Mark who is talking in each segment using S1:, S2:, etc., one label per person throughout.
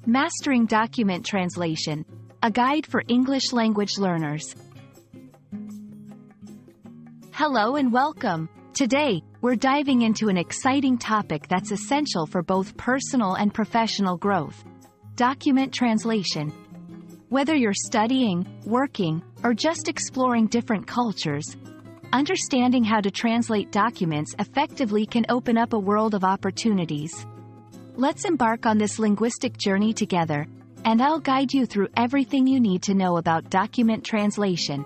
S1: Mastering Document Translation, a guide for English language learners. Hello and welcome. Today, we're diving into an exciting topic that's essential for both personal and professional growth: document translation. Whether you're studying, working, or just exploring different cultures, understanding how to translate documents effectively can open up a world of opportunities. Let's embark on this linguistic journey together, and I'll guide you through everything you need to know about document translation.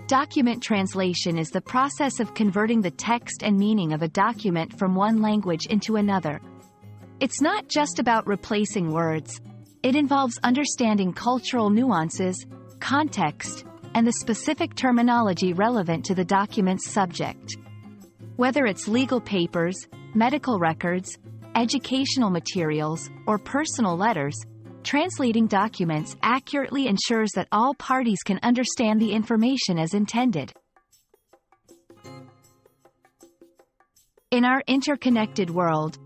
S1: Document translation is the process of converting the text and meaning of a document from one language into another. It's not just about replacing words. It involves understanding cultural nuances, context, and the specific terminology relevant to the document's subject. Whether it's legal papers, medical records, educational materials, or personal letters, translating documents accurately ensures that all parties can understand the information as intended. In our interconnected world,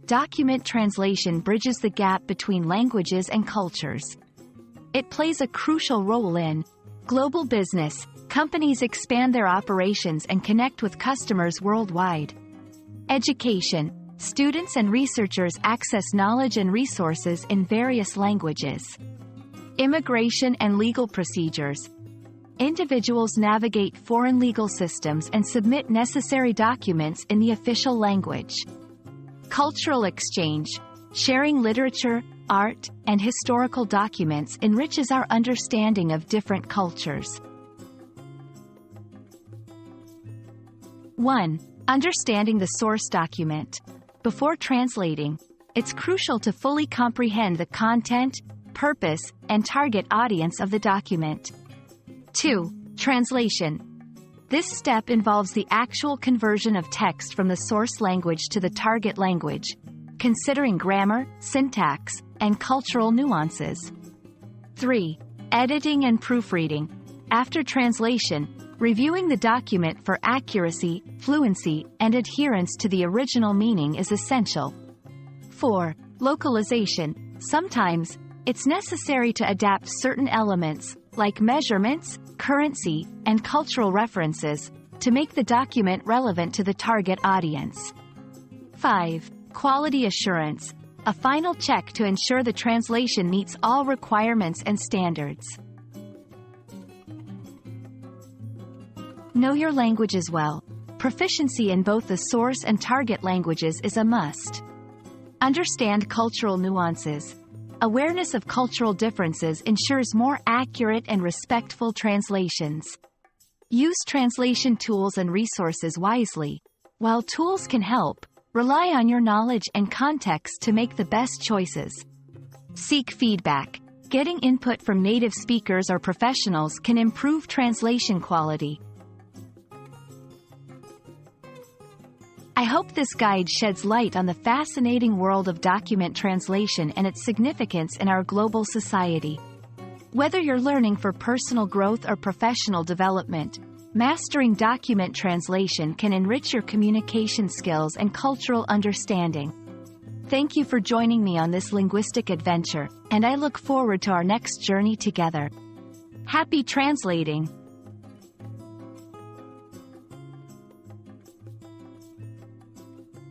S1: document translation bridges the gap between languages and cultures. It plays a crucial role in global business. Companies expand their operations and connect with customers worldwide. Education. Students and researchers access knowledge and resources in various languages. Immigration and legal procedures. Individuals navigate foreign legal systems and submit necessary documents in the official language. Cultural exchange. Sharing literature, art, and historical documents enriches our understanding of different cultures. 1. Understanding the source document. Before translating, it's crucial to fully comprehend the content, purpose, and target audience of the document. 2. Translation. This step involves the actual conversion of text from the source language to the target language, considering grammar, syntax, and cultural nuances. 3. Editing and proofreading. After translation, reviewing the document for accuracy, fluency, and adherence to the original meaning is essential. 4. Localization. Sometimes, it's necessary to adapt certain elements, like measurements, currency, and cultural references, to make the document relevant to the target audience. 5. Quality assurance. A final check to ensure the translation meets all requirements and standards. Know your languages well. Proficiency in both the source and target languages is a must. Understand cultural nuances. Awareness of cultural differences ensures more accurate and respectful translations. Use translation tools and resources wisely. While tools can help, rely on your knowledge and context to make the best choices. Seek feedback. Getting input from native speakers or professionals can improve translation quality. I hope this guide sheds light on the fascinating world of document translation and its significance in our global society. Whether you're learning for personal growth or professional development, mastering document translation can enrich your communication skills and cultural understanding. Thank you for joining me on this linguistic adventure, and I look forward to our next journey together. Happy translating!